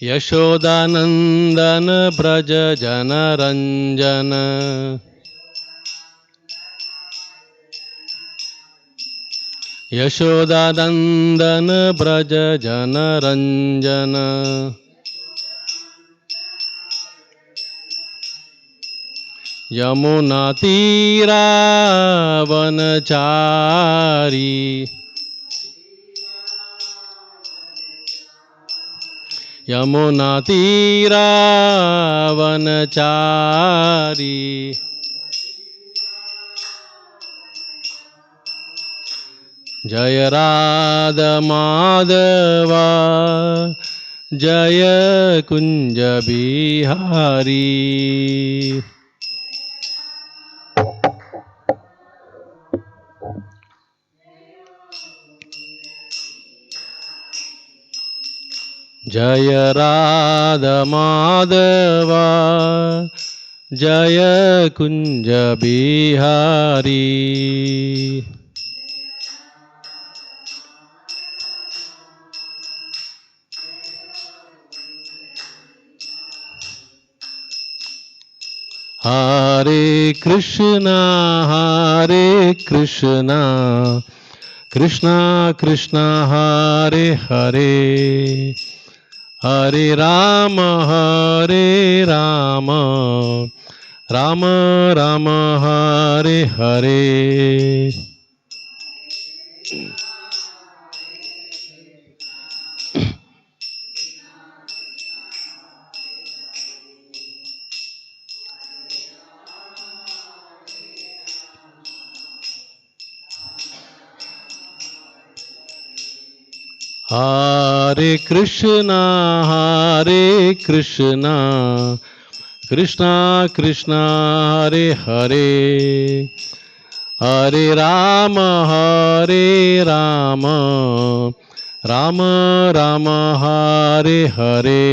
यशोदानंदन ब्रज जन रंजन यशोदानंदन ब्रज जन रंजन यमुना तीरा वनचारी यमुना तीरा वनचारी जय राधा माधवा जय कुंज बिहारी। जय राधा माधवा जय कुंज बिहारी। हरे कृष्णा कृष्णा कृष्णा हरे हरे हरे राम राम राम हरे हरे। हरे कृष्णा कृष्णा कृष्णा हरे हरे हरे राम राम राम हरे हरे।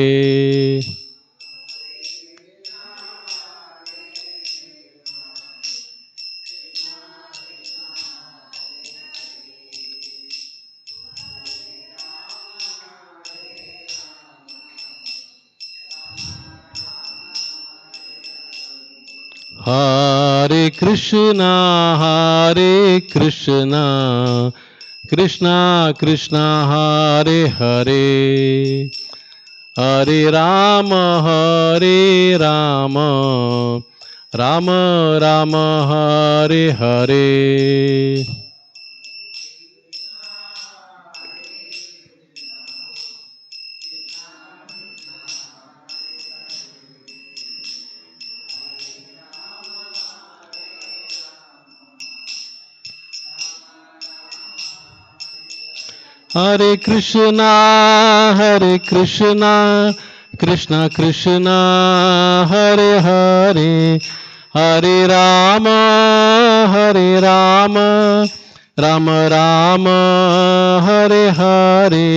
हरे कृष्णा कृष्णा कृष्णा हरे हरे हरे राम राम राम हरे हरे। हरे कृष्णा कृष्णा कृष्णा हरे हरे हरे राम राम राम हरे हरे।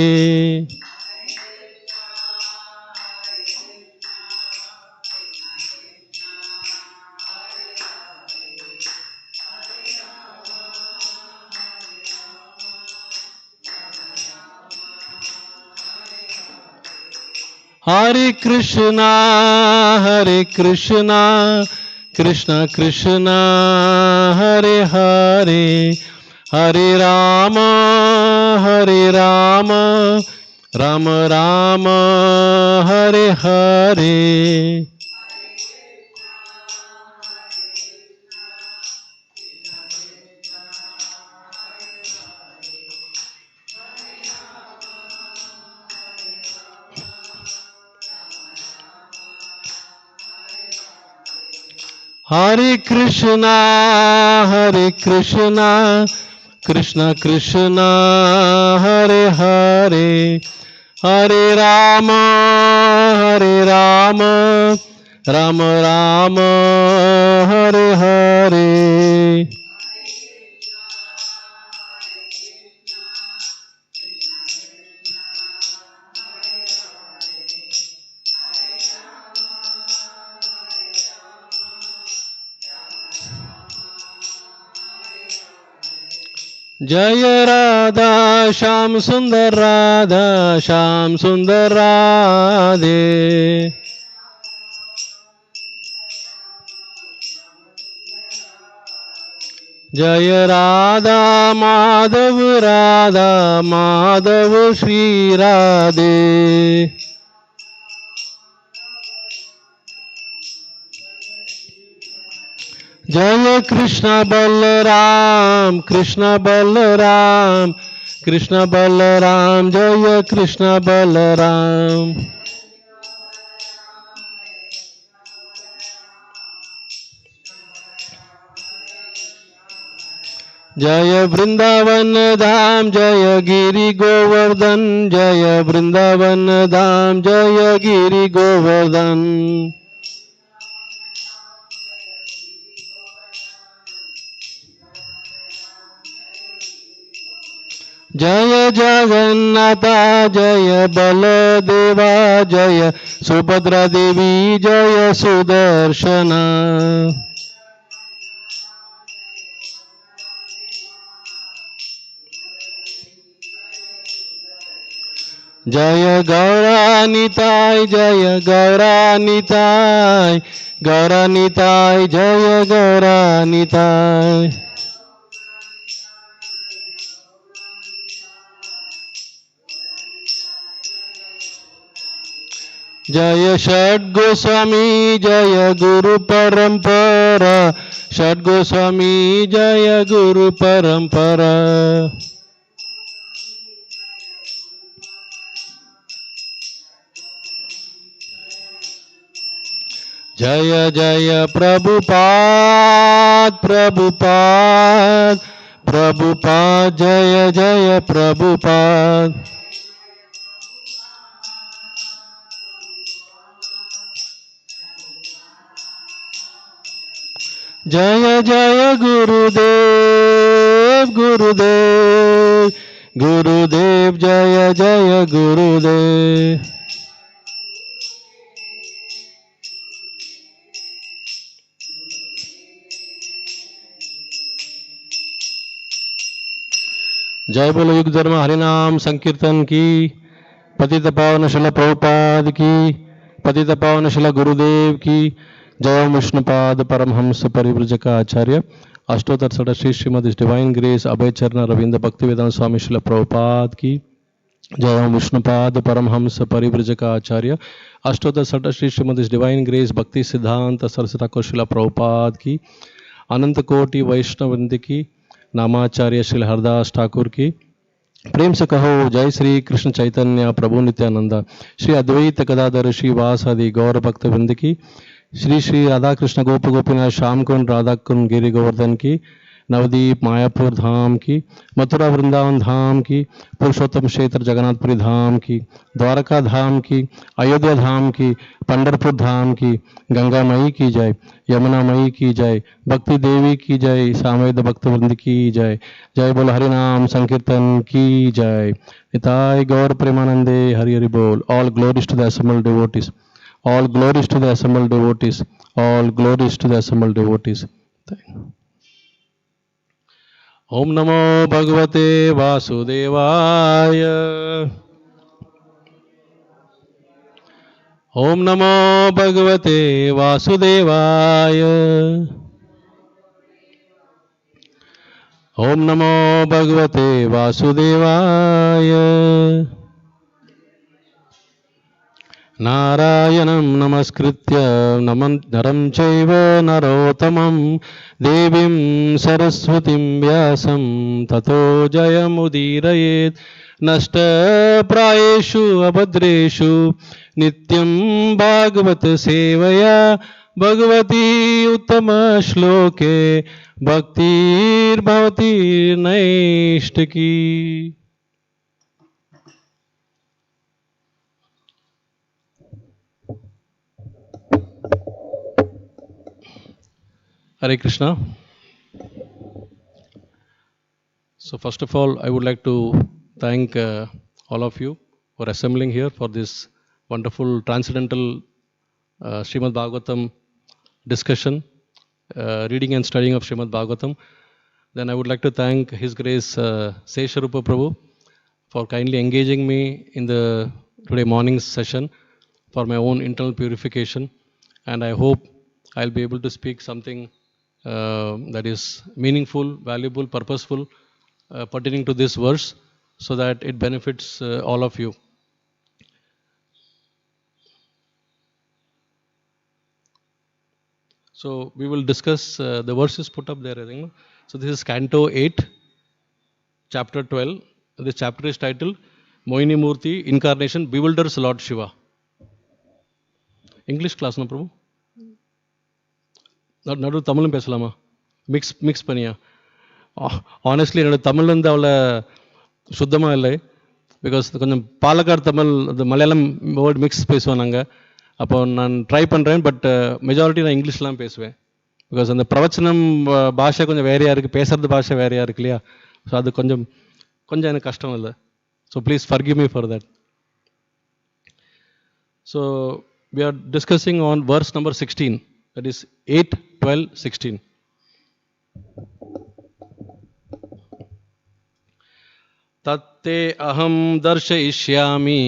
हरे कृष्णा कृष्णा कृष्णा हरे हरे हरे राम राम राम हरे हरे। हरे कृष्णा कृष्णा कृष्णा हरे हरे हरे राम राम राम हरे हरे। जय राधा श्याम सुंदर राधा श्याम सुंदर राधे। जय राधा माधव श्री राधे। जय कृष्ण बलराम कृष्ण बलराम कृष्ण बलराम जय कृष्ण बलराम। जय वृंदावन धाम जय गिरि गोवर्धन जय वृंदावन धाम जय गिरि गोवर्धन। जय जगन्नाथ जय बलदेवा जय सुभद्रा देवी जय सुदर्शना। जय गौरानिताय जय गौरानिताय गौरानिताय जय गौरानिताय। जय षड्गोस्वामी जय गुरु परंपरा षड्गोस्वामी जय गुरु परंपरा। जय जय प्रभुपाद प्रभुपाद प्रभुपाद जय जय प्रभुपाद। जय जय गुरुदेव गुरुदेव गुरुदेव जय जय गुरुदेव। जय बोलो युग धर्म हरिनाम संकीर्तन की। पतित पावन शिला प्रभुपाद की। पतित पावन शिला गुरुदेव की। जय विष्णुपाद परमहंस परिव्रजक आचार्य अष्टोत्तर सठ श्री श्रीमद डिवाइन ग्रेस अभय चरण रविंद्र भक्ति वेदांत स्वामी शिला प्रभुपाद की। जय विष्णुपाद परमहंस परिव्रजक आचार्य अष्टोत्तर सठ श्री श्रीमद डिवाइन ग्रेस भक्ति सिद्धांत सरस्वती ठाकुर शिला प्रभुपाद की। अनंत कोटि वैष्णव वृंद की। नामाचार्य श्री हरदास ठाकुर की। प्रेम से कहो जय श्री कृष्ण चैतन्य प्रभु नित्यानंद श्री अद्वैत गदाधर श्री वासादि गौर भक्त वृंद की। श्री श्री राधा कृष्ण गोप गोपीनाथ श्याम कुंड राधा कुंड गिरि गोवर्धन की। नवदीप मायापुर धाम की। मथुरा वृंदावन धाम की। पुरुषोत्तम क्षेत्र जगन्नाथपुरी धाम की। द्वारका धाम की। अयोध्या धाम की। पंढरपुर धाम की। गंगा मई की जय। यमुना मई की जय। भक्ति देवी की जय। सामवेद भक्त वृंद की जय। जय बोल हरिनाम संकीर्तन की जय। निताय गौर प्रेमानंदे हरि हरि बोल। All glories to the assembled devotees. All glories to the assembled devotees. All glories to the assembled devotees. Om Namo Bhagavate Vasudevaya. Om Namo Bhagavate Vasudevaya. Om Namo Bhagavate Vasudevaya. नारायणं नमस्कृत्य नरं चैव नरोत्तमं देवीं सरस्वतीं व्यासं ततो जयमुदीरयेत्। नष्टप्रायेषु अभद्रेषु नित्यं भागवत सेवया Bhagwati उत्तमश्लोके भक्तिर्भवति नैष्टिकी। Hare Krishna. So first of all, I would like to thank all of you for assembling here for this wonderful transcendental Srimad Bhagavatam discussion, reading and studying of Srimad Bhagavatam. Then I would like to thank His Grace Sesharupa Prabhu for kindly engaging me in the today morning's session for my own internal purification. And I hope I'll be able to speak something that is meaningful, valuable, purposeful, pertaining to this verse so that it benefits all of you. So we will discuss the verses put up there, I think. So this is Canto 8, Chapter 12. This chapter is titled Moini Murti Incarnation Bewilders Lord Shiva. English class, no, Prabhu? நடு தமிழும் பேசலாமா mix பண்ணியா honestly என்னோட தமிழ் வந்து அவ்வளோ சுத்தமாக இல்லை because கொஞ்சம் பாலக்காடு தமிழ் அது மலையாளம் வேர்டு மிக்ஸ் பேசுவேன் நாங்கள் அப்போ நான் ட்ரை பண்ணுறேன் பட் மெஜாரிட்டி நான் இங்கிலீஷ்லாம் பேசுவேன் பிகாஸ் அந்த பிரவச்சனம் பாஷை கொஞ்சம் வேறையாக இருக்குது பேசுகிறது பாஷை வேறையாக இருக்கு இல்லையா ஸோ அது கொஞ்சம் எனக்கு கஷ்டம் இல்லை so please forgive me for that so we are discussing on verse number 16, that is 8, 12, 16. Tatte aham darshayishyami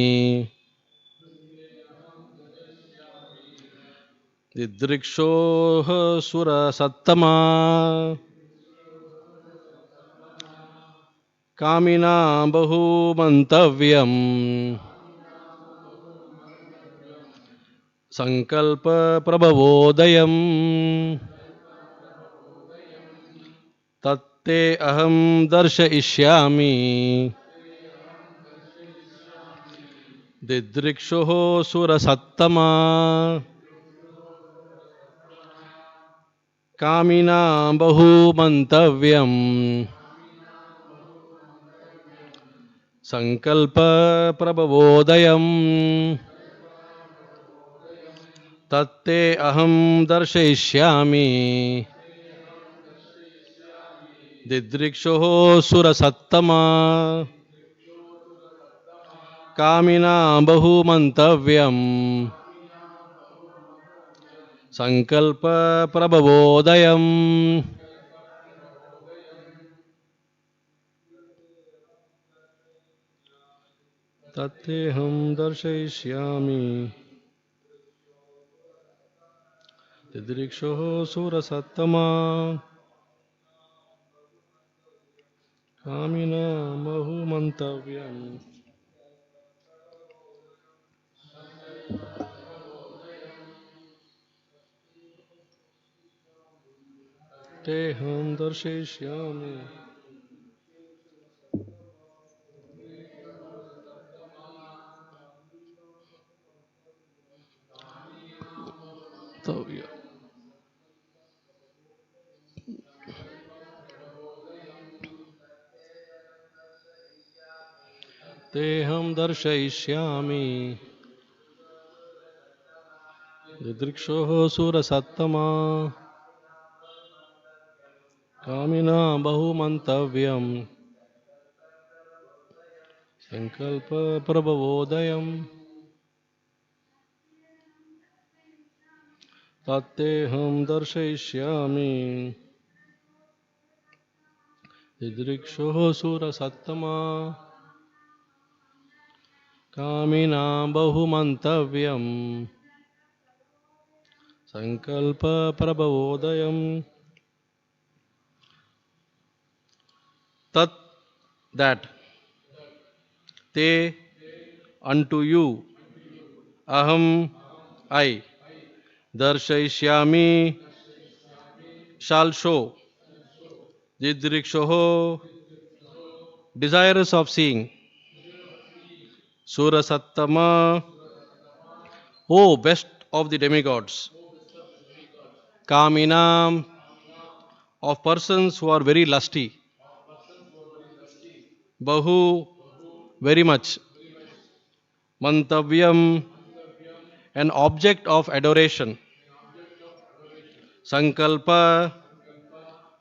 didrikshoha sura sattama kamina bahu mantavyam संकल्प प्रभवोदयम तत्ते अहम दर्शयिष्यामि दिदृक्षुः सुरसत्तमा कामिना बहुमन्तव्यं संकल्प प्रभवोदयम तत्ते अहम दर्शयिष्यामि दिदृक्षुः सुरसत्तमा कामिना बहुमन्तव्यं संकल्प प्रभवोदयम तत्ते अहम दर्शयिष्यामि दिदृक्षुः सुरसत्तमा कामिना बहुमन्तव्यं तेहं दर्शयिष्यामि तेहं दर्शयिष्यामि दिदृक्षुः सुरसत्तमा कामिना बहुमन्तव्यं संकल्प प्रभवोदयम तत्तेऽहं दर्शयिष्यामि दिदृक्षुः सुरसत्तमा कामिना बहुमन्तव्यं संकल्प प्रभवोदयम tat that te unto you aham I darshayishyami shall show didrikshoho desirous of seeing surasattama O best of the demigods kaminam of persons who are very lusty bahu very much mantavyam an object of adoration sankalpa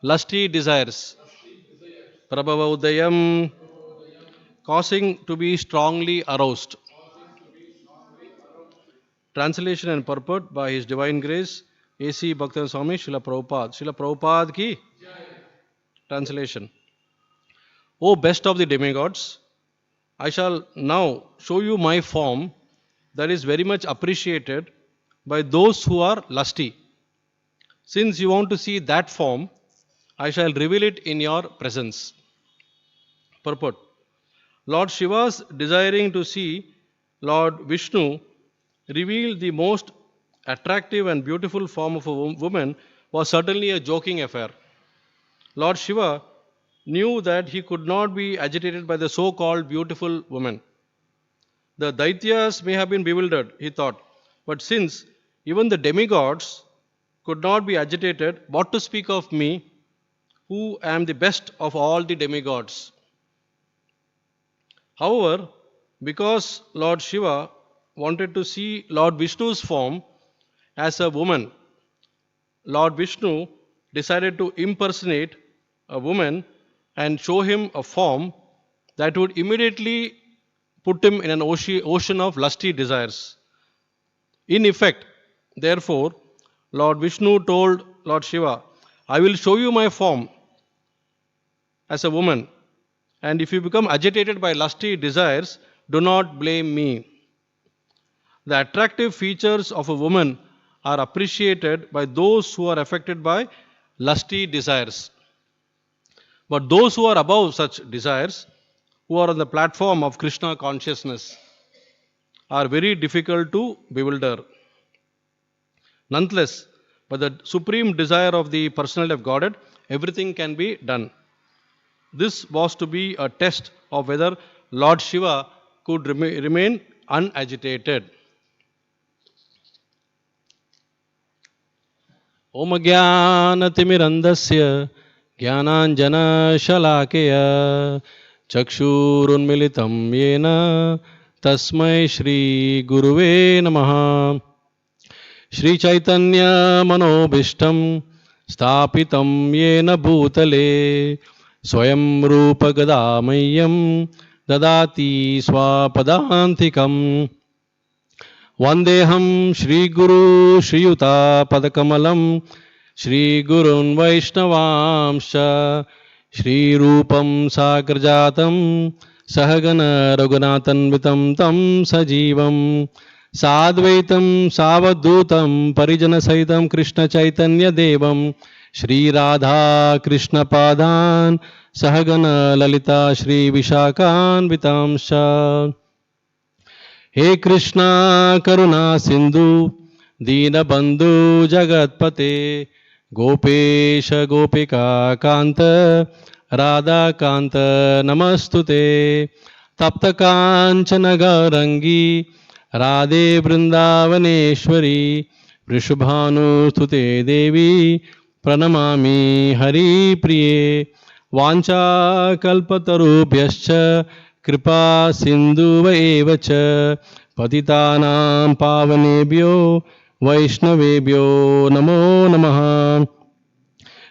lusty desires prabhavaudayam causing to be strongly aroused. Translation and purport by His Divine Grace A.C. Bhaktan Swami Srila Prabhupada. Srila Prabhupada ki Translation. O best of the demigods, I shall now show you my form that is very much appreciated by those who are lusty. Since you want to see that form, I shall reveal it in your presence. Purport. Lord Shiva's desiring to see Lord Vishnu reveal the most attractive and beautiful form of a woman was certainly a joking affair. Lord Shiva knew that he could not be agitated by the so called beautiful woman. The Daityas may have been bewildered, he thought, but since even the demigods could not be agitated, what to speak of me, who am the best of all the demigods? However, because Lord Shiva wanted to see Lord Vishnu's form as a woman, Lord Vishnu decided to impersonate a woman and show him a form that would immediately put him in an ocean of lusty desires. In effect, therefore, Lord Vishnu told Lord Shiva, I will show you my form as a woman, and if you become agitated by lusty desires, do not blame me. The attractive features of a woman are appreciated by those who are affected by lusty desires. But those who are above such desires, who are on the platform of Krishna consciousness, are very difficult to bewilder. Nonetheless, by the supreme desire of the personality of Godhead, everything can be done. This was to be a test of whether Lord Shiva could remain unagitated. Om Jnanatimirandasya Jnananjana Shalakaya Chakshurunmilitam Yena Tasmai Shri Guruve Namaha. Shri Chaitanya Manobishtam Stapitam Yena Bhutale Swayam Rupa Gadamayam Dadati Swapadantikam. Vandeham Shri Guru Shri Yuta Padakamalam Shri Gurun Vaishnavamsha Shri Rupam Sagrajatam Sahagana Raghunathanvitam Tam Sajivam Sadvaitam Savadhutam Parijana Saitam Krishna Chaitanya Devam Shri Radha Krishna Padan Sahagana Lalita Shri Vishakan Vitamsha. He Krishna Karuna Sindhu Deenabandhu Jagatpate Gopesha Gopika Kanta Radha Kanta Namastute Tapta Kanchana Gaurangi Radhe Vrindavaneshwari Vrishabhanu Stute Devi Pranamami Hari Priye Vancha Kalpatarubhyascha Kripa Sindhuva evacha Patitanam Pavanebhyo Vaishnavebhyo Namo Namaha.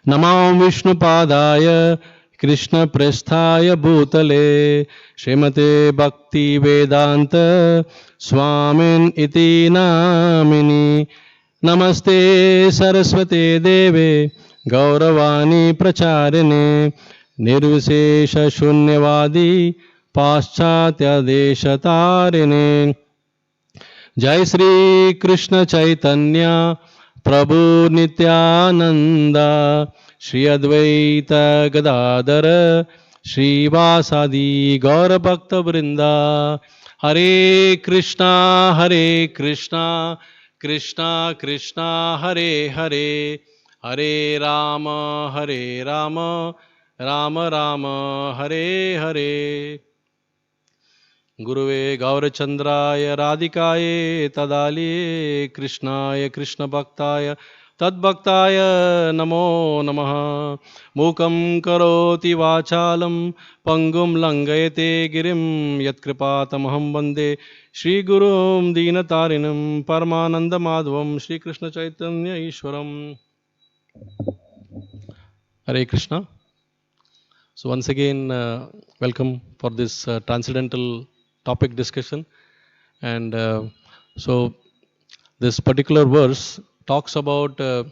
Namam Vishnu Padaya Krishna Presthaya Bhutale Srimate Bhakti Vedanta Swamin Iti Namini. Namaste Saraswate Deve Gauravani Pracharine Nirvisesha Shunyavadi Paschatya Deshatarine. Jai Sri Krishna Chaitanya Prabhu Nityananda Shri Advaita Gadadhara Shri Vasadi Gaura Bhakta Vrinda. Hare Krishna Krishna Krishna Hare Hare Hare Rama Rama Rama Hare Hare. Guruve Gaurachandraya Radhikaye Tadaliye Krishnaya Krishna Bhaktaya Tadbhaktaya Namo Namaha. Mukam Karoti Vachalam Pangum Langayate Girim Yatkripatamaham Vande Shri Gurum Deenatarinam Paramananda Madhvam Shri Krishna Chaitanya Ishwaram. Hare Krishna. So once again, welcome for this transcendental topic discussion. And so this particular verse talks about a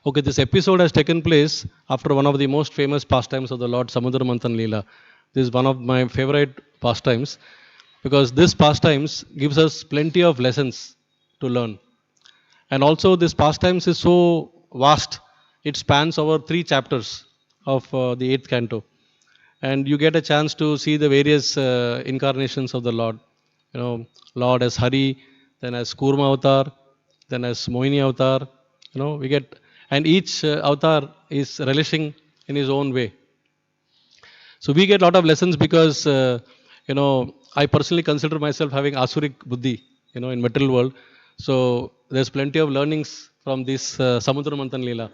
Okay, this episode has taken place after one of the most famous pastimes of the Lord, Samudra Manthan Leela. This is one of my favorite pastimes because this pastimes gives us plenty of lessons to learn. And also this pastimes is so vast, it spans over 3 chapters of the 8th canto. And you get a chance to see the various incarnations of the Lord. You know, Lord as Hari, then as Kurma avatar, then as Mohini avatar. You know, we get, and each avatar is relishing in his own way. So we get a lot of lessons because, I personally consider myself having Asurik Buddhi, in material world. So there's plenty of learnings from this Samudra Manthan Leela.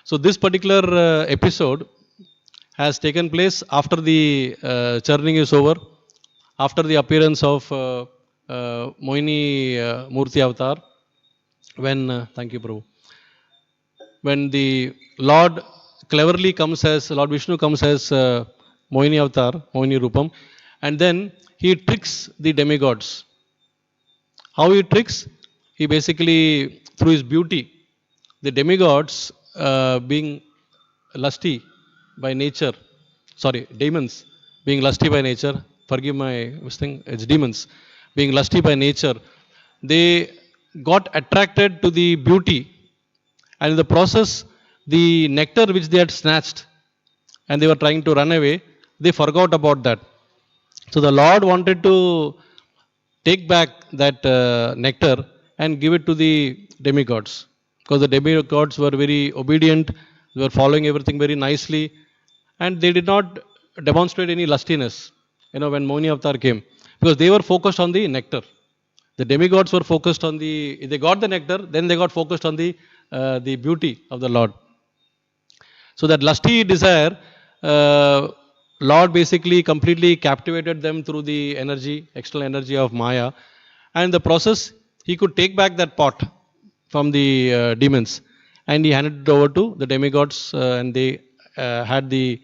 So this particular episode has taken place after the churning is over, after the appearance of Mohini Murti Avatar, when, thank you, Prabhu, when the Lord cleverly comes as, Lord Vishnu comes as Mohini Avatar, Mohini Rupam, and then he tricks the demigods. How he tricks? He basically, through his beauty, the demigods being lusty by nature, demons being lusty by nature, forgive my thing, it's demons, being lusty by nature, they got attracted to the beauty, and in the process, the nectar which they had snatched and they were trying to run away, they forgot about that. So the Lord wanted to take back that nectar and give it to the demigods, because the demigods were very obedient, they were following everything very nicely, and they did not demonstrate any lustiness, when Mohini Avatar came, because they were focused on the nectar. The demigods were focused on they got the nectar, then they got focused on the beauty of the Lord. So that lusty desire, Lord basically completely captivated them through the energy, external energy of Maya. And in the process, he could take back that pot from the demons and he handed it over to the demigods and they had the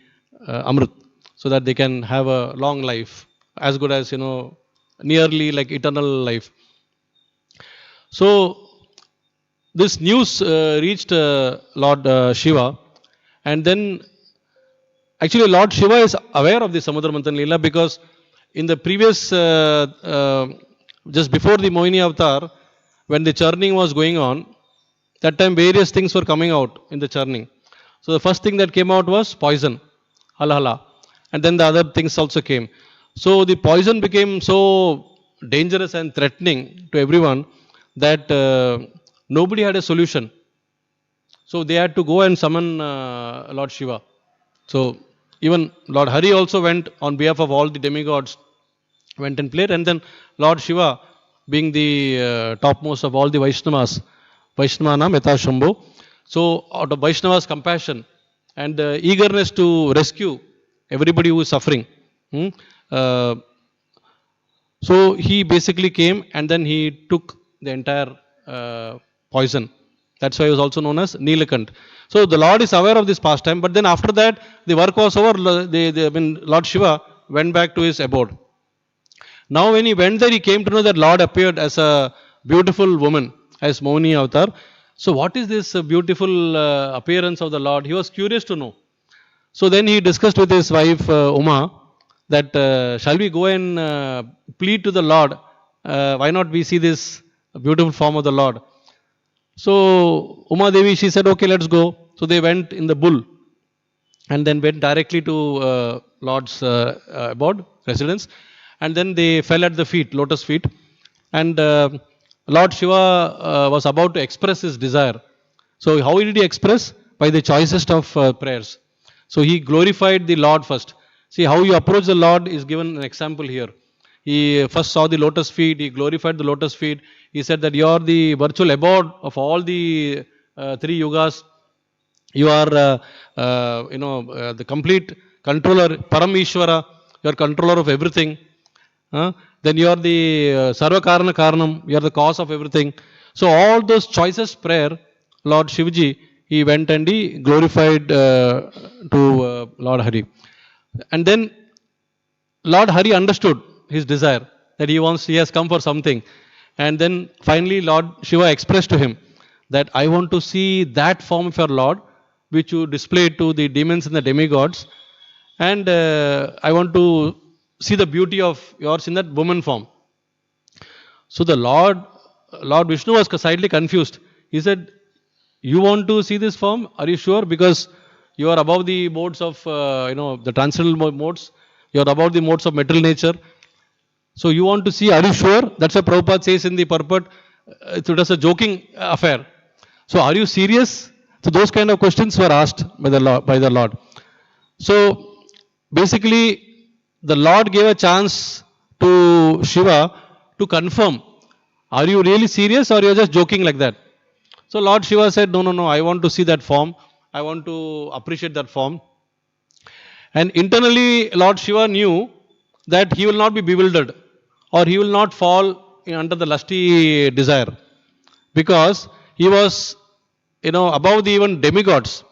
Amrit so that they can have a long life, as good as, nearly like eternal life. So this news reached Lord Shiva, and then actually Lord Shiva is aware of the Samudra Manthan Leela because in the previous, just before the Mohini Avatar, when the churning was going on, that time various things were coming out in the churning. So the first thing that came out was poison, halhala, and then the other things also came. So the poison became so dangerous and threatening to everyone that nobody had a solution. So they had to go and summon Lord Shiva. So even Lord Hari also went on behalf of all the demigods, went and played, and then Lord Shiva, being the topmost of all the Vaishnavas, Vaishnavana Meta Shambhu. So out of Vaishnava's compassion and eagerness to rescue everybody who is suffering, so he basically came and then he took the entire poison. That's why he was also known as Neelakant. So the Lord is aware of this pastime, but then after that, the work was over. Lord Shiva went back to his abode. Now when he went there, he came to know that Lord appeared as a beautiful woman, as Mohini Avatar. So what is this beautiful appearance of the Lord? He was curious to know. So then he discussed with his wife Uma that shall we go and plead to the Lord? Why not we see this beautiful form of the Lord? So Uma Devi, she said, okay, let's go. So they went in the bull and then went directly to Lord's abode, residence. And then they fell at the feet, lotus feet. And Lord Shiva was about to express his desire. So how did he express? By the choicest of prayers. So he glorified the Lord first. See how you approach the Lord is given an example here. He first saw the lotus feet, he glorified the lotus feet. He said that you are the virtual abode of all the 3 yugas. You are, the complete controller, Parameshwara. You are controller of everything. Then you are the Sarva Karana Karanam. You are the cause of everything. So all those choicest prayer, Lord Shivaji, he went and he glorified to Lord Hari. And then Lord Hari understood his desire, that he has come for something. And then finally Lord Shiva expressed to him that I want to see that form of your Lord, which you displayed to the demons and the demigods, and I want to see the beauty of yours in that woman form. So the Lord Vishnu was slightly confused. He said, you want to see this form? Are you sure? Because you are above the modes of, the transcendental modes. You are above the modes of material nature. So you want to see, are you sure? That's what Prabhupada says in the purport. It was a joking affair. So are you serious? So those kind of questions were asked by the Lord. So basically, the Lord gave a chance to Shiva to confirm, are you really serious or you're just joking like that? So Lord Shiva said, no, I want to see that form. I want to appreciate that form. And internally, Lord Shiva knew that he will not be bewildered or he will not fall under the lusty desire, because he was, above the even demigods.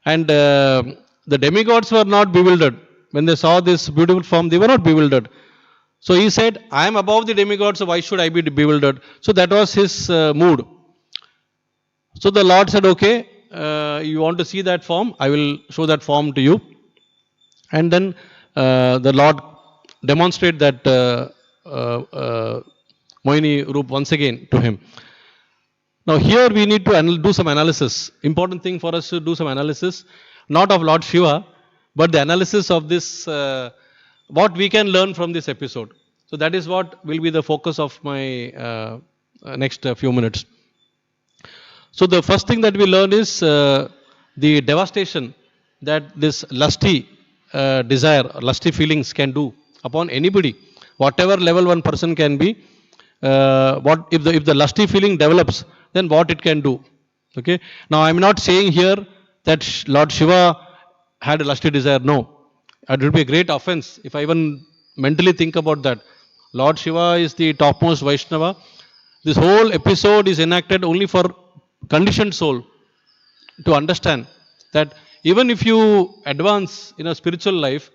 And the demigods were not bewildered. When they saw this beautiful form, they were not bewildered. So he said, I am above the demigods, so why should I be bewildered? So that was his mood. So the Lord said, okay, you want to see that form? I will show that form to you. And then the Lord demonstrated that Mohini Roop once again to him. Now here we need to do some analysis. Important thing for us to do some analysis, not of Lord Shiva, but the analysis of this, what we can learn from this episode. So that is what will be the focus of my next few minutes. So the first thing that we learn is the devastation that this lusty desire, lusty feelings can do upon anybody, whatever level one person can be. What if the lusty feeling develops, then what it can do. Okay. Now I am not saying here that Lord Shiva had a lusty desire. No, it would be a great offense if I even mentally think about that. Lord Shiva is the topmost Vaishnava. This whole episode is enacted only for conditioned soul to understand that even if you advance in a spiritual life,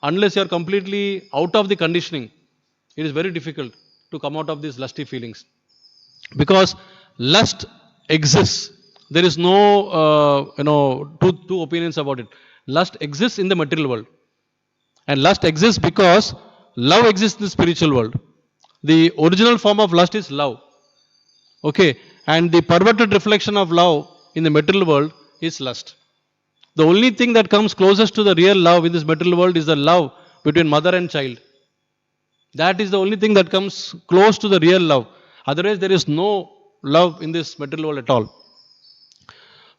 unless you are completely out of the conditioning, it is very difficult to come out of these lusty feelings. Because lust exists. There is no, two opinions about it. Lust exists in the material world. And lust exists because love exists in the spiritual world. The original form of lust is love. Okay. And the perverted reflection of love in the material world is lust. The only thing that comes closest to the real love in this material world is the love between mother and child. That is the only thing that comes close to the real love. Otherwise, there is no love in this material world at all.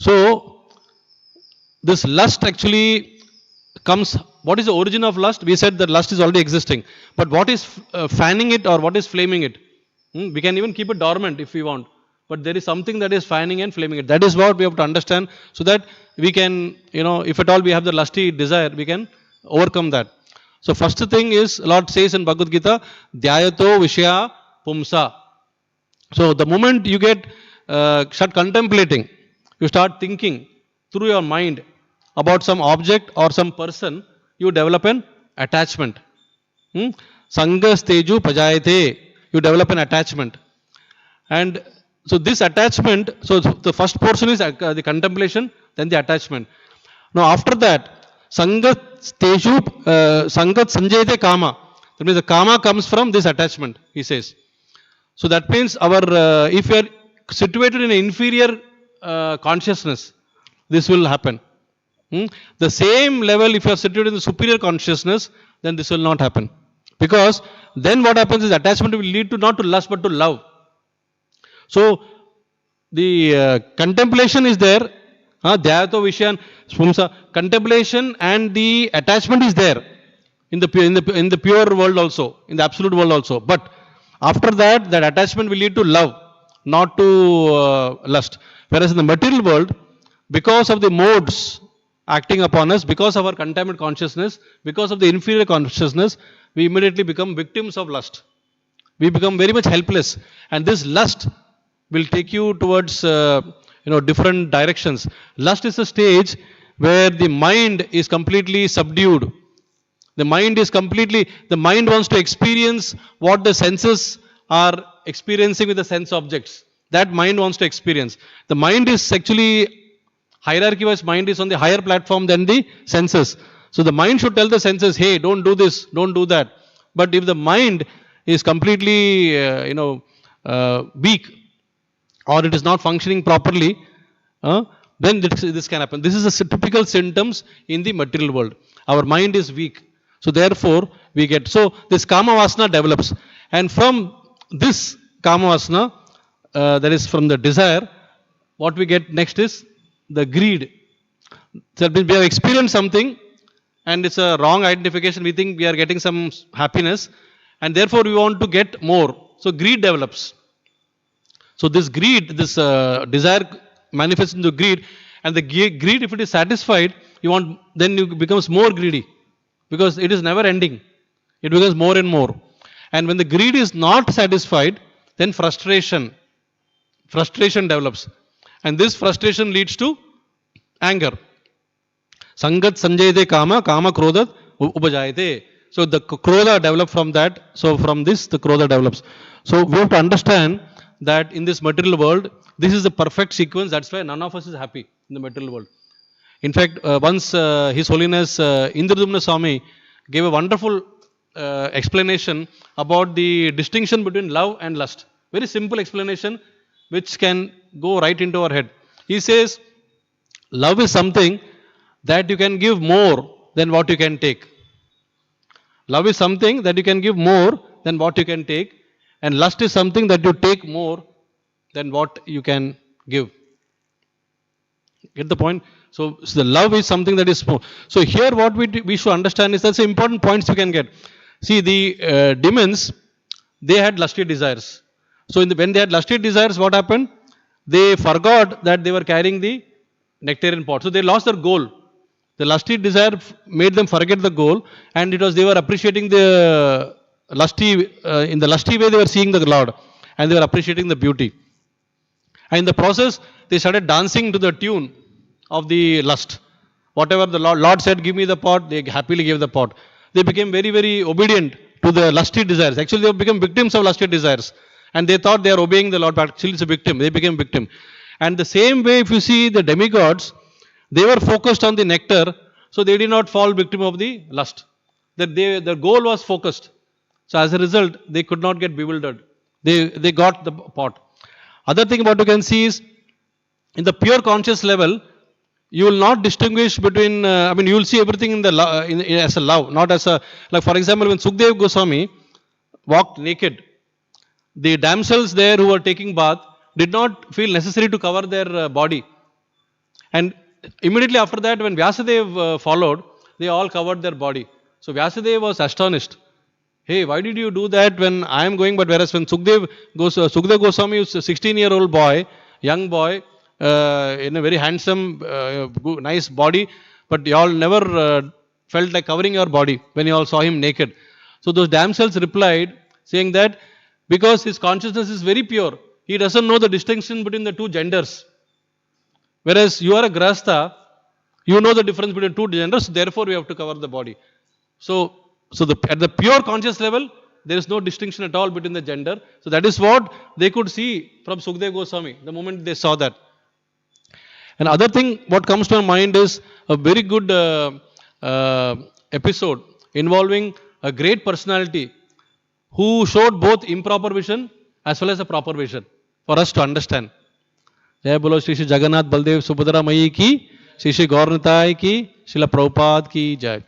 So, this lust actually comes. What is the origin of lust? We said that lust is already existing. But what is fanning it or what is flaming it? We can even keep it dormant if we want. But there is something that is fanning and flaming it. That is what we have to understand, so that we can, if at all we have the lusty desire, we can overcome that. So first thing is, Lord says in Bhagavad Gita, Dhyayato Vishya Pumsa. So the moment you start contemplating, you start thinking through your mind about some object or some person, you develop an attachment. Sangas teju pajayate. You develop an attachment. And so this attachment, so the first portion is the contemplation, then the attachment. Now after that, Sangat teju, Sangat sanjayate kama. That means the kama comes from this attachment, he says. So that means if you are situated in an inferior consciousness, this will happen. The same level, if you are situated in the superior consciousness, then this will not happen. Because then what happens is attachment will lead to not to lust but to love. So the contemplation is there. Dhyayato Vishyan Pumsa. Contemplation and the attachment is there in the pure world also, in the absolute world also. But after that attachment will lead to love, not to lust. Whereas in the material world, because of the modes acting upon us, because of our contaminated consciousness, because of the inferior consciousness, we immediately become victims of lust. We become very much helpless. And this lust will take you towards different directions. Lust is a stage where the mind is completely subdued. The mind wants to experience what the senses are experiencing with the sense objects. that mind wants to experience. The mind is actually, hierarchy-wise mind is on the higher platform than the senses. So the mind should tell the senses, hey, don't do this, don't do that. But if the mind is completely, weak, or it is not functioning properly, then this can happen. This is a typical symptoms in the material world. Our mind is weak. So therefore, we get, so this kama vasana develops. And from this kama vasana, that is from the desire, what we get next is the greed. So we have experienced something and it's a wrong identification. We think we are getting some happiness and therefore we want to get more. So greed develops. So this greed, this desire manifests into greed, and the greed, if it is satisfied, then it becomes more greedy because it is never ending. It becomes more and more. And when the greed is not satisfied, then frustration develops. And this frustration leads to anger. Sangat sanjayate kama, kama krodha upajayate. So the krodha develops from that. So from this, the krodha develops. So we have to understand that in this material world, this is the perfect sequence. That's why none of us is happy in the material world. In fact, once His Holiness Indradumna Swami gave a wonderful explanation about the distinction between love and lust. Very simple explanation which can go right into our head. He says, love is something that you can give more than what you can take. Love is something that you can give more than what you can take. And lust is something that you take more than what you can give. Get the point? So the love is something that is more. So here what we should understand is that's important points you can get. See, the demons, they had lusty desires. So when they had lusty desires, what happened? They forgot that they were carrying the nectarian pot. So they lost their goal. The lusty desire made them forget the goal, and it was they were appreciating the in the lusty way they were seeing the Lord, and they were appreciating the beauty. And in the process, they started dancing to the tune of the lust. Whatever the Lord said, give me the pot, they happily gave the pot. They became very, very obedient to the lusty desires. Actually, they became victims of lusty desires. And they thought they are obeying the Lord, but actually it's a victim. They became victim. And the same way, if you see the demigods, they were focused on the nectar, so they did not fall victim of the lust. Their goal was focused. So as a result, they could not get bewildered. They got the pot. Other thing what you can see is, in the pure conscious level, you will not distinguish between, you will see everything in as a love, not as a, like for example, when Sukadeva Goswami walked naked, the damsels there who were taking bath did not feel necessary to cover their body. And immediately after that, when Vyasadeva followed, they all covered their body. So Vyasadeva was astonished. Hey, why did you do that when I am going? But whereas when Sukadeva Goswami was a 16-year-old boy, young boy, in a very handsome, nice body, but you all never felt like covering your body when you all saw him naked. So those damsels replied, saying that because his consciousness is very pure, he doesn't know the distinction between the two genders. Whereas you are a grahastha, you know the difference between two genders, therefore we have to cover the body. So at the pure conscious level, there is no distinction at all between the gender. So that is what they could see from Sukadeva Goswami the moment they saw that. And other thing what comes to my mind is a very good episode involving a great personality who showed both improper vision as well as a proper vision for us to understand. Jai Bolo Shri Shri Jagannath Baldev Subhadra Mayi ki, Shri Shri Gaurnitai ki, Srila Prabhupada ki Jai.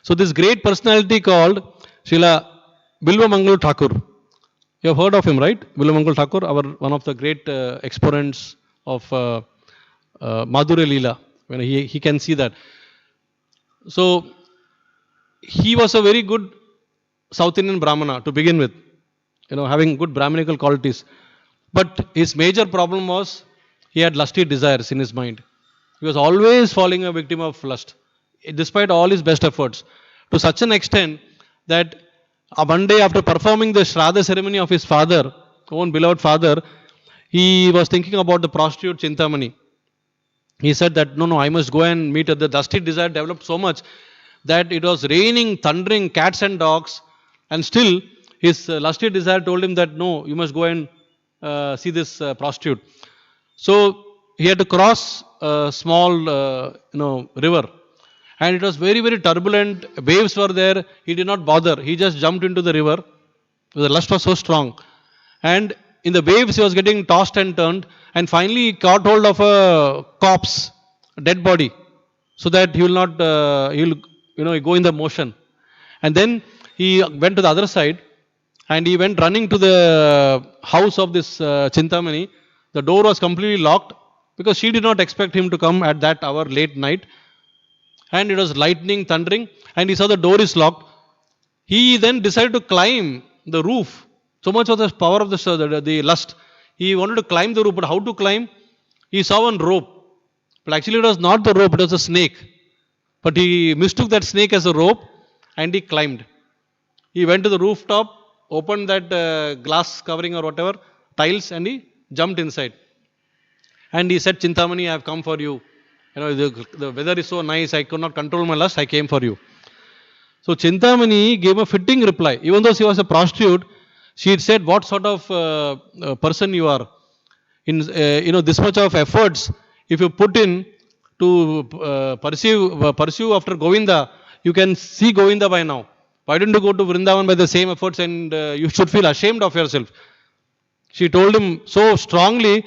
So this great personality called Srila Bilva Mangal Thakur. You have heard of him, right? Bilva Mangal Thakur, one of the great exponents of Madhurya Leela. When he can see that. So he was a very good South Indian Brahmana to begin with, having good Brahminical qualities. But his major problem was he had lusty desires in his mind. He was always falling a victim of lust, despite all his best efforts, to such an extent that one day after performing the Shraddha ceremony of his father, own beloved father, he was thinking about the prostitute Chintamani. He said that, no, I must go and meet her. The lusty desire developed so much that it was raining, thundering, cats and dogs, and still his lusty desire told him that, no, you must go and see this prostitute. So he had to cross a small, river. And it was very, very turbulent. Waves were there. He did not bother. He just jumped into the river. The lust was so strong. And in the waves, he was getting tossed and turned. And finally, he caught hold of a corpse, a dead body, so that he will not, go in the motion. And then he went to the other side, and he went running to the house of this Chintamani. The door was completely locked because she did not expect him to come at that hour, late night. And it was lightning, thundering, and he saw the door is locked. He then decided to climb the roof. So much was the power of the lust. He wanted to climb the roof, but how to climb? He saw one rope. But actually it was not the rope, it was a snake. But he mistook that snake as a rope and he climbed. He went to the rooftop, opened that glass covering or whatever, tiles, and he jumped inside. And he said, Chintamani, I have come for you. The weather is so nice, I could not control my lust, I came for you. So Chintamani gave a fitting reply. Even though she was a prostitute, she had said, what sort of person you are. In this much of efforts, if you put in to pursue after Govinda, you can see Govinda by now. Why don't you go to Vrindavan by the same efforts, and you should feel ashamed of yourself. She told him so strongly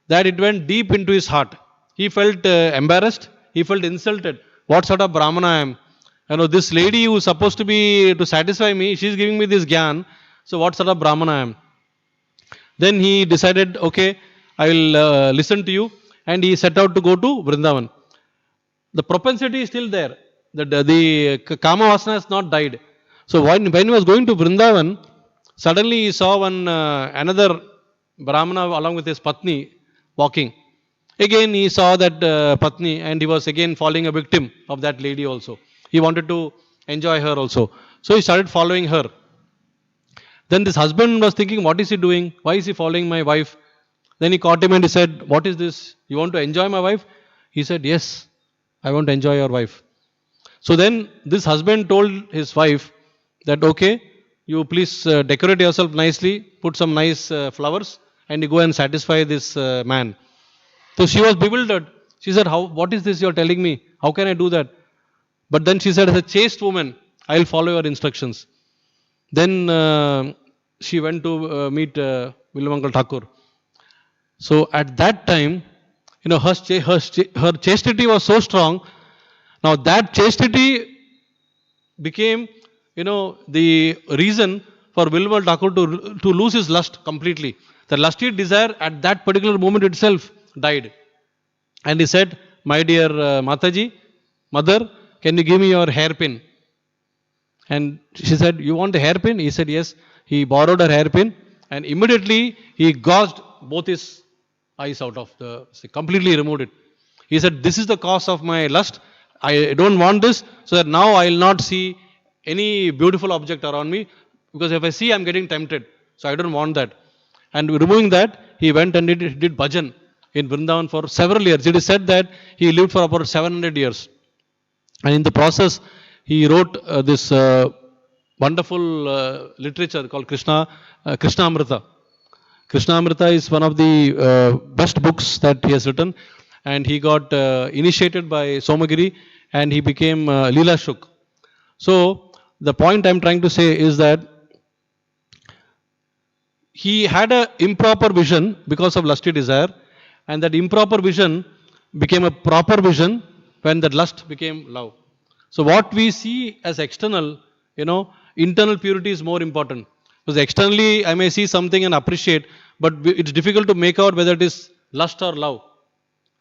that it went deep into his heart. He felt embarrassed. He felt insulted. What sort of Brahmana I am? This lady who is supposed to satisfy me, she is giving me this gyan. So what sort of Brahmana I am? Then he decided, okay, I will listen to you. And he set out to go to Vrindavan. The propensity is still there. The Kama Vasana has not died. So when he was going to Vrindavan, suddenly he saw another Brahmana along with his Patni walking. Again he saw that Patni, and he was again falling a victim of that lady also. He wanted to enjoy her also. So he started following her. Then this husband was thinking, what is he doing? Why is he following my wife? Then he caught him and he said, what is this? You want to enjoy my wife? He said, yes, I want to enjoy your wife. So then this husband told his wife that, okay, you please decorate yourself nicely, put some nice flowers, and you go and satisfy this man. So she was bewildered. She said, what is this you are telling me? How can I do that? But then she said, as a chaste woman, I will follow your instructions. Then she went to meet Villamangal Thakur. So at that time, her chastity was so strong. Now that chastity became, the reason for Villamangal Thakur to lose his lust completely. The lusty desire at that particular moment itself died. And he said, my dear Mataji, mother, can you give me your hairpin? And she said, you want a hairpin? He said, yes. He borrowed her hairpin, and immediately he gouged both his eyes out of completely removed it. He said, this is the cause of my lust. I don't want this, so that now I will not see any beautiful object around me, because if I see, I am getting tempted. So I don't want that. And removing that, he went and did bhajan in Vrindavan for several years. It is said that he lived for about 700 years. And in the process, he wrote this wonderful literature called Krishnamrita. Krishnamrita is one of the best books that he has written. And he got initiated by Somagiri, and he became Leela Shuk. So the point I am trying to say is that he had an improper vision because of lusty desire, and that improper vision became a proper vision when that lust became love. So what we see as external, internal purity is more important. Because externally I may see something and appreciate, but it's difficult to make out whether it is lust or love.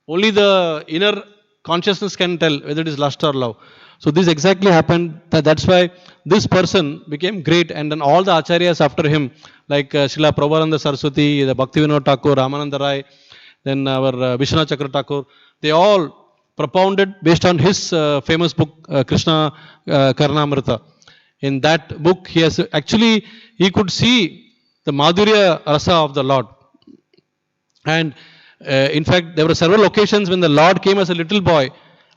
Only the inner consciousness can tell whether it is lust or love. So this exactly happened. That's why this person became great, and then all the acharyas after him, like Srila Prabhupada Saraswati, the Bhaktivinoda Thakur, Ramananda Rai, then our Vishwanath Chakra Thakur, they all propounded based on his famous book Krishna Karnamrita. In that book, he could see the Madhurya Rasa of the Lord. And in fact, there were several occasions when the Lord came as a little boy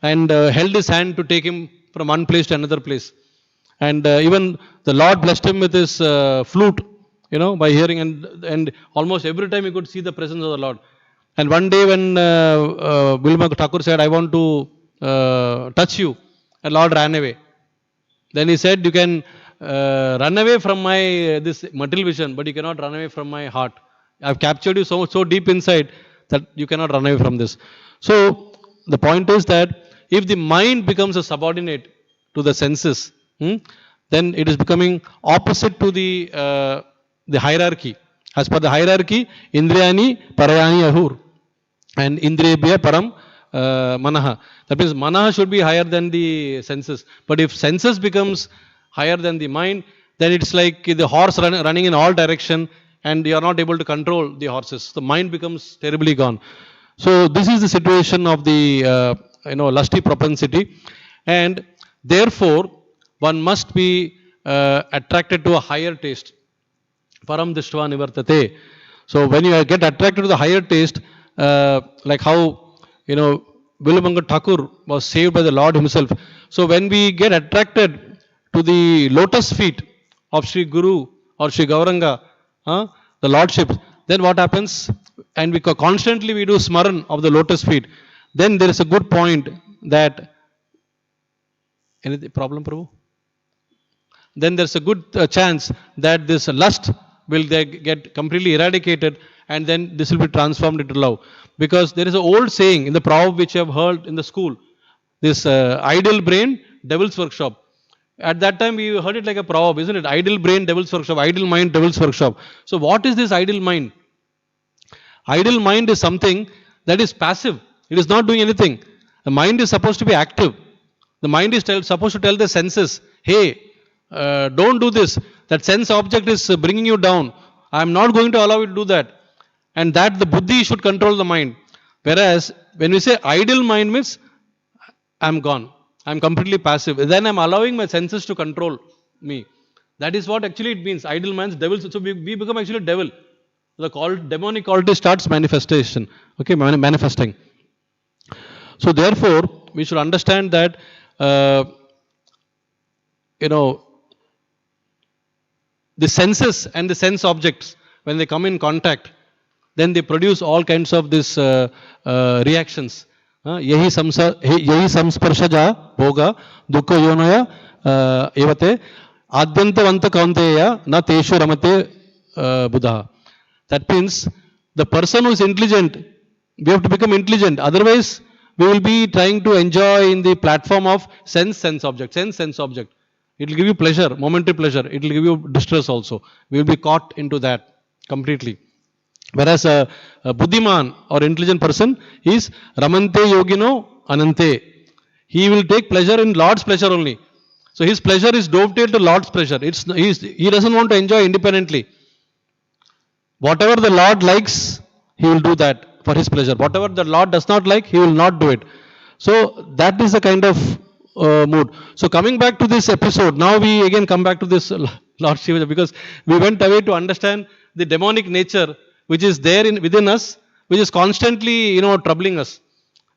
and held his hand to take him from one place to another place. And even the Lord blessed him with his flute, by hearing, and almost every time he could see the presence of the Lord. And one day when Vilma Thakur said, I want to touch you, and Lord ran away. Then he said, you can run away from my this material vision, but you cannot run away from my heart. I've captured you so deep inside that you cannot run away from this. So the point is that if the mind becomes a subordinate to the senses, then it is becoming opposite to the hierarchy. As per the hierarchy, Indriyani Parayani Ahur, and Indriyabhya Param Manaha. That means Manaha should be higher than the senses. But if senses becomes higher than the mind, then it's like the horse running in all direction, and you are not able to control the horses. The mind becomes terribly gone. So this is the situation of the lusty propensity, and therefore one must be attracted to a higher taste. Param Dishtva Nivartate. So when you get attracted to the higher taste, like how Vilumangal Thakur was saved by the Lord himself. So when we get attracted to the lotus feet of Sri Guru or Sri Gauranga, the Lordship, then what happens? And we constantly we do smaran of the lotus feet. Then there is a good point that any problem, Prabhu? Then there's a good chance that this lust will get completely eradicated, and then this will be transformed into love. Because there is an old saying in the proverb which you have heard in the school, this idle brain, devil's workshop. At that time we heard it like a proverb, isn't it? Idle brain, devil's workshop, idle mind, devil's workshop. So what is this idle mind? Idle mind is something that is passive. It is not doing anything. The mind is supposed to be active. The mind is supposed to tell the senses, hey, don't do this. That sense object is bringing you down. I am not going to allow you to do that. And that the buddhi should control the mind. Whereas when we say idle mind means I am gone. I am completely passive. Then I am allowing my senses to control me. That is what actually it means. Idle mind's devil. So we become actually devil. The demonic quality starts manifestation. Okay, manifesting. So therefore, we should understand that the senses and the sense objects, when they come in contact, then they produce all kinds of this reactions. Yahi samsparshaja bhoga dukkha yonaya evate adyantavanta kaunteya na teshu ramate buddha. That means the person who is intelligent, we have to become intelligent. Otherwise, we will be trying to enjoy in the platform of sense object. It will give you pleasure, momentary pleasure. It will give you distress also. We will be caught into that completely. Whereas a buddhiman or intelligent person is ramante yogino anante. He will take pleasure in Lord's pleasure only. So his pleasure is dovetailed to Lord's pleasure. He doesn't want to enjoy independently. Whatever the Lord likes, he will do that for his pleasure. Whatever the Lord does not like, he will not do it. So that is the kind of mood. So coming back to this episode, now we again come back to this Lord Shiva, because we went away to understand the demonic nature which is there within us, which is constantly troubling us.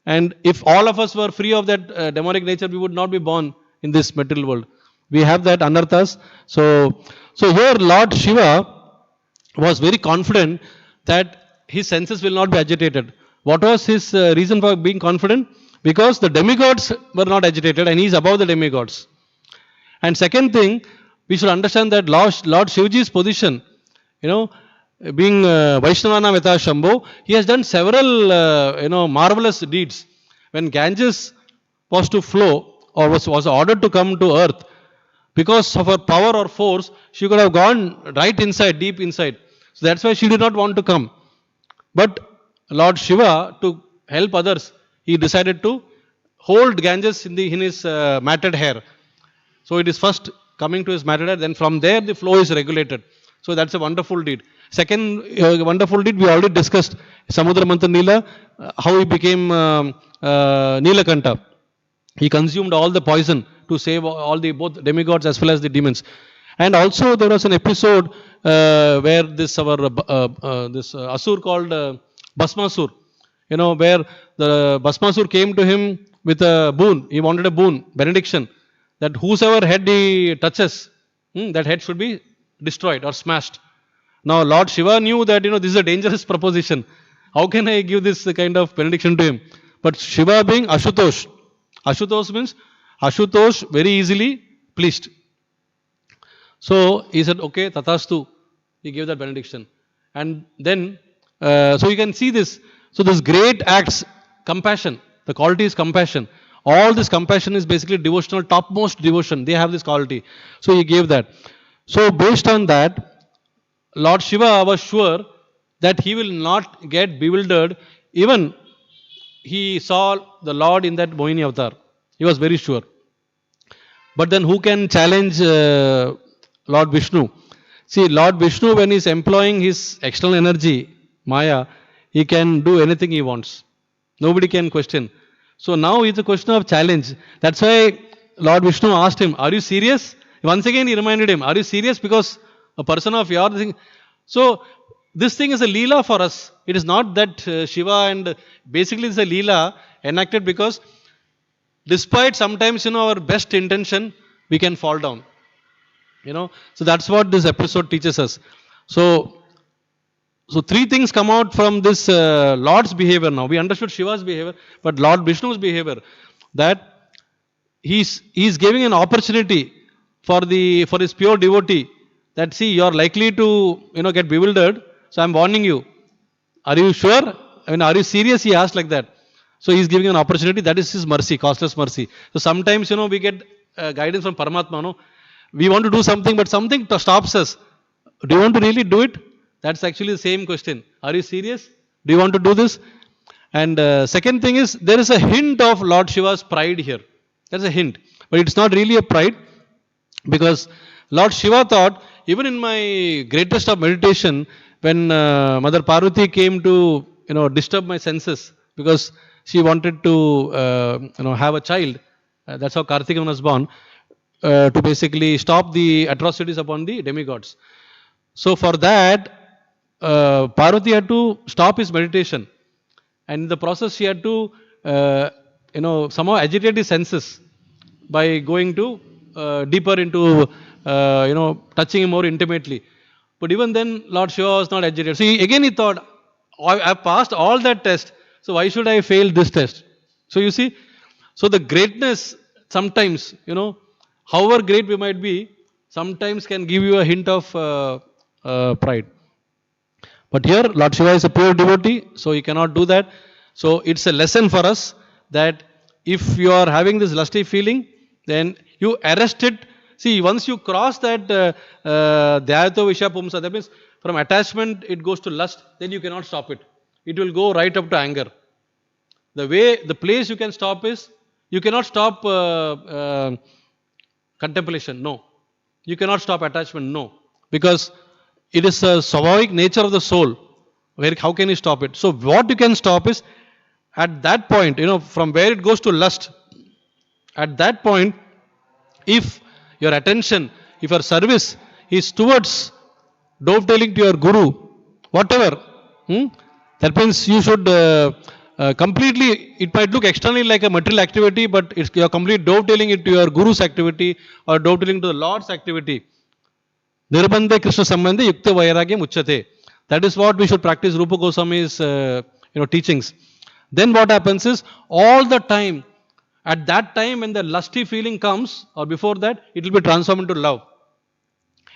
And if all of us were free of that demonic nature, we would not be born in this material world. We have that anarthas. So here Lord Shiva was very confident that his senses will not be agitated. What was his reason for being confident? Because the demigods were not agitated and he is above the demigods. And second thing, we should understand that Lord Shivaji's position, being Vaishnavana Veta Shambho, he has done several marvelous deeds. When Ganges was to flow or was ordered to come to earth, because of her power or force, she could have gone right inside, deep inside. So that's why she did not want to come. But Lord Shiva, to help others, he decided to hold Ganges in his matted hair. So it is first coming to his matted hair, then from there the flow is regulated. So that's a wonderful deed. Second wonderful deed we already discussed, Samudra Manthan Neela, how he became Neelakanta. He consumed all the poison to save all the both demigods as well as the demons. And also there was an episode where this Asur called Bhasmasur, where the Bhasmasur came to him with a boon. He wanted a boon, benediction, that whosoever head he touches, that head should be destroyed or smashed. Now Lord Shiva knew that this is a dangerous proposition. How can I give this kind of benediction to him? But Shiva being Ashutosh. Ashutosh means Ashutosh very easily pleased. So he said, okay, Tatastu. He gave that benediction. And then, so you can see this. So this great acts, compassion. The quality is compassion. All this compassion is basically devotional, topmost devotion. They have this quality. So he gave that. So based on that, Lord Shiva was sure that he will not get bewildered. Even he saw the Lord in that Mohini avatar. He was very sure. But then who can challenge Lord Vishnu? See, Lord Vishnu, when he is employing his external energy, Maya, he can do anything he wants. Nobody can question. So now it's a question of challenge. That's why Lord Vishnu asked him, are you serious? Once again he reminded him, are you serious? Because a person of your thing. So this thing is a leela for us. It is not that Shiva, and basically it's a leela enacted because despite sometimes our best intention, we can fall down. So that's what this episode teaches us. So three things come out from this Lord's behavior now. We understood Shiva's behavior, but Lord Vishnu's behavior, that he's giving an opportunity for his pure devotee, that see, you are likely to get bewildered, so I'm warning you. Are you sure? Are you serious? He asked like that. So he's giving an opportunity. That is his mercy, costless mercy. So sometimes we get guidance from Paramatma. No? We want to do something, but something stops us. Do you want to really do it? That's actually the same question. Are you serious? Do you want to do this? And second thing is, there is a hint of Lord Shiva's pride here. There's a hint. But it's not really a pride, because Lord Shiva thought, even in my greatest of meditation, when Mother Parvati came to disturb my senses, because she wanted to have a child, that's how Kartikeyan was born, to basically stop the atrocities upon the demigods. So for that, Parvati had to stop his meditation, and in the process she had to somehow agitate his senses by going to deeper into touching him more intimately. But even then Lord Shiva was not agitated. So he thought, I passed all that test, so why should I fail this test? So you see, so the greatness sometimes, however great we might be, sometimes can give you a hint of pride. But here Lord Shiva is a pure devotee, so he cannot do that. So it's a lesson for us that if you are having this lusty feeling, then you arrest it. See, once you cross that Dhyayato Visha Pumsa, that means from attachment it goes to lust, then you cannot stop it. It will go right up to anger. The place you can stop is, you cannot stop contemplation, no. You cannot stop attachment, no. Because it is a swabhavic nature of the soul. How can you stop it? So what you can stop is, at that point, from where it goes to lust, at that point, if your attention, if your service is towards dovetailing to your guru, whatever, that means you should completely, it might look externally like a material activity, but you are completely dovetailing it to your guru's activity or dovetailing to the Lord's activity. Nirbandhe Krishna Sambandhe Yukta Vairagyam Uchyate. That is what we should practice Rupa Goswami's teachings. Then what happens is, all the time, at that time when the lusty feeling comes, or before that, it will be transformed into love.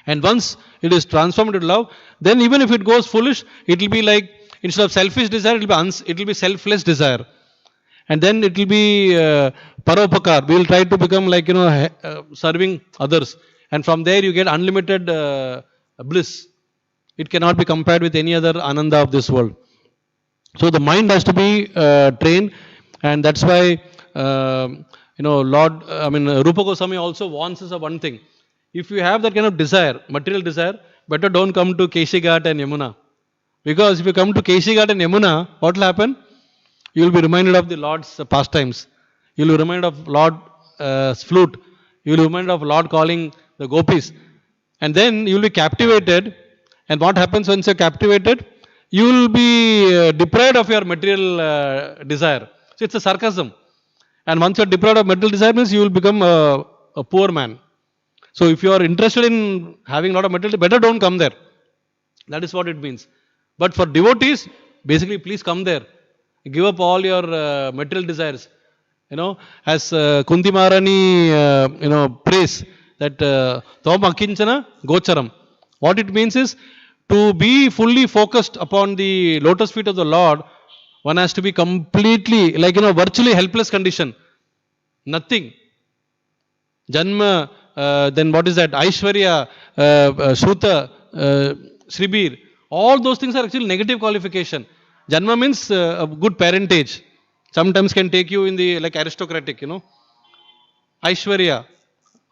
And once it is transformed into love, then even if it goes foolish, it will be like, instead of selfish desire, it will be selfless desire. And then it will be paropakar. We will try to become like, serving others. And from there you get unlimited bliss. It cannot be compared with any other ananda of this world. So the mind has to be trained, and that's why Rupa Goswami also warns us of one thing. If you have that kind of desire, material desire, better don't come to Keshi Ghat and Yamuna. Because if you come to Keshi Ghat and Yamuna, what will happen? You will be reminded of the Lord's pastimes. You will be reminded of Lord's flute. You will be reminded of Lord calling the gopis. And then you will be captivated. And what happens once you are captivated? You will be deprived of your material desire. So it's a sarcasm. And once you are deprived of material desire, means you will become a poor man. So if you are interested in having a lot of material, better don't come there. That is what it means. But for devotees, basically, please come there. Give up all your material desires. As Kunti Maharani, prays that Tom Akinchana Gocharam. What it means is to be fully focused upon the lotus feet of the Lord, one has to be completely, virtually helpless condition. Nothing. Janma, then what is that? Aishwarya, Shruta, Shribir. All those things are actually negative qualification. Janma means a good parentage. Sometimes can take you in the aristocratic, Aishwarya,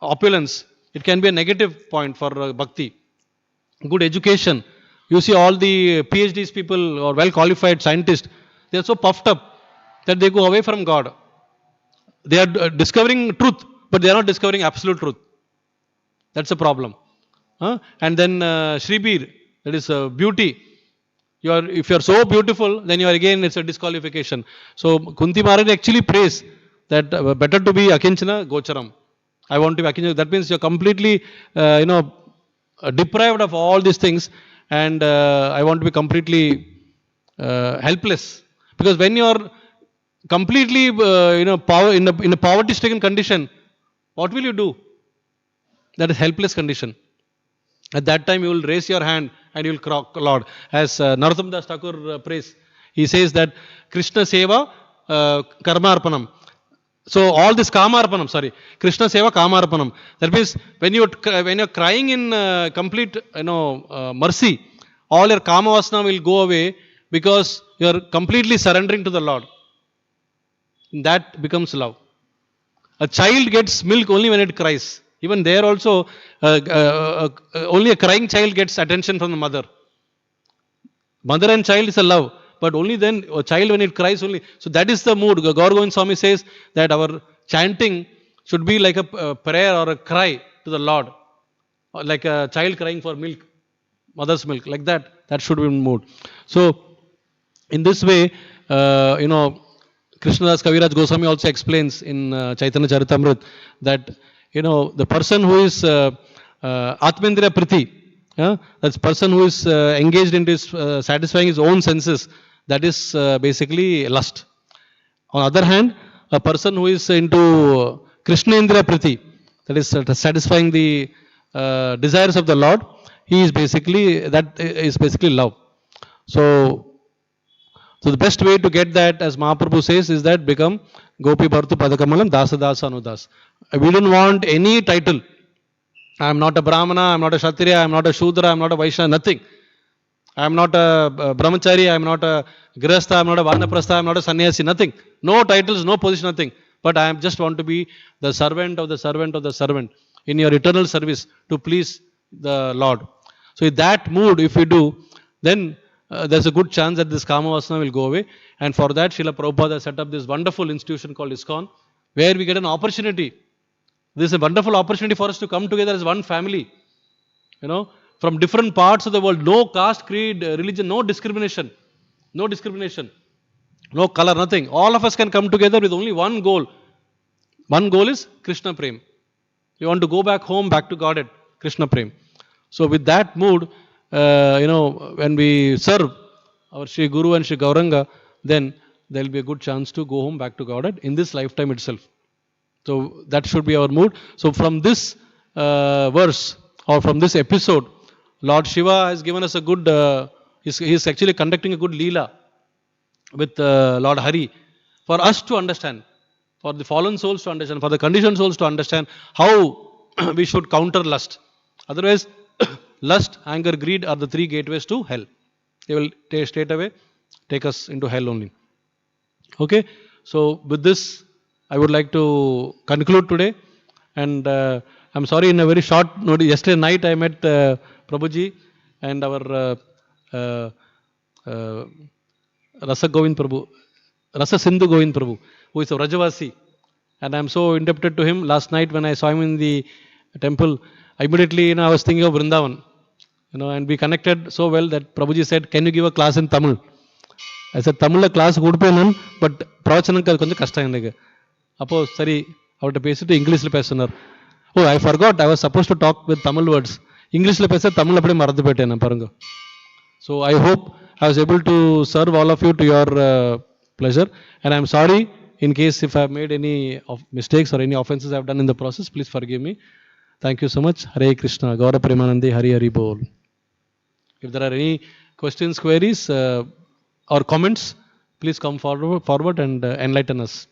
opulence. It can be a negative point for bhakti. Good education. You see all the PhDs people or well qualified scientists, they are so puffed up that they go away from God. They are discovering truth, but they are not discovering absolute truth. That's a problem. And then Shribir, that is beauty. If you are so beautiful, then you are again, it's a disqualification. So Kunti Maharani actually prays that better to be Akinchana Gocharam. I want to be Akinchana. That means you are completely, deprived of all these things, and I want to be completely helpless. Because when you are completely, in a poverty-stricken condition, what will you do? That is helpless condition. At that time, you will raise your hand and you will cry, Lord. As Narottam Das Thakur prays, he says that Krishna Seva Karma Arpanam. So all this Kama Arpanam, Krishna Seva Kama Arpanam. That means when you are crying in complete mercy, all your Kama Vasana will go away because you are completely surrendering to the Lord. That becomes love. A child gets milk only when it cries. Even there also, only a crying child gets attention from the mother. Mother and child is a love, but only then a child when it cries only. So that is the mood. Gaur Govind Swami says that our chanting should be like a prayer or a cry to the Lord, or like a child crying for milk, mother's milk, like that. That should be mood. So in this way, Krishnadas Kaviraj Goswami also explains in Chaitanya Charitamrita that the person who is Atmendriya Priti, that's person who is engaged into satisfying his own senses, that is basically lust. On the other hand, a person who is into Krishnendriya Priti, that is satisfying the desires of the Lord, that is basically love. So the best way to get that, as Mahaprabhu says, is that become Gopi Bhartu Padakamalam Dasa Dasa Anudas. We don't want any title. I am not a Brahmana, I am not a Kshatriya, I am not a Shudra, I am not a Vaishya, nothing. I am not a Brahmachari, I am not a Grihastha, I am not a Vanaprastha, I am not a Sannyasi, nothing. No titles, no position, nothing. But I just want to be the servant of the servant of the servant in your eternal service to please the Lord. So in that mood, if we do, then there's a good chance that this Kama Vasana will go away. And for that, Srila Prabhupada set up this wonderful institution called ISKCON, where we get an opportunity. This is a wonderful opportunity for us to come together as one family. From different parts of the world. No caste, creed, religion, no discrimination. No discrimination. No color, nothing. All of us can come together with only one goal. One goal is Krishna Prem. We want to go back home, back to Godhead, Krishna Prem. So with that mood, when we serve our Sri Guru and Sri Gauranga, then there will be a good chance to go home back to Godhead in this lifetime itself. So that should be our mood. So from this verse or from this episode, Lord Shiva has given us a good, he is actually conducting a good Leela with Lord Hari for us to understand, for the fallen souls to understand, for the conditioned souls to understand how we should counter lust. Otherwise, lust, anger, greed are the three gateways to hell. They will straight away take us into hell only. Okay, so with this, I would like to conclude today. And I'm sorry, in a very short notice, yesterday night I met Prabhuji and our Rasa Govind Prabhu, Rasa Sindhu Govind Prabhu, who is a Rajavasi. And I'm so indebted to him. Last night when I saw him in the temple, immediately I was thinking of Vrindavan. And we connected so well that Prabhuji said, "Can you give a class in Tamil?" I said, "Tamil class good penan, but pravachanam konjam kashtam ennaga." Appo sari avarta pesittu English la pesunar. Oh, I forgot. I was supposed to talk with Tamil words. English la pesa Tamil appadi maradhu petena parunga. So I hope I was able to serve all of you to your pleasure. And I'm sorry in case if I've made any mistakes or any offenses I've done in the process. Please forgive me. Thank you so much. Hare Krishna. Gaura Premanande. Hari Hari Bol. If there are any questions, queries, or comments, please come forward and enlighten us.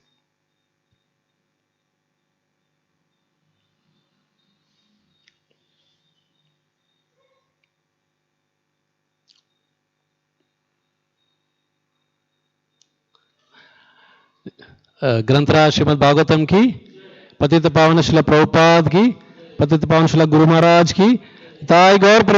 ग्रंथराज Shrimad Bhagavatam की, पतित पावन शिला प्रभुपाद की, पतित पावन शिला गुरु महाराज की, ताई गौर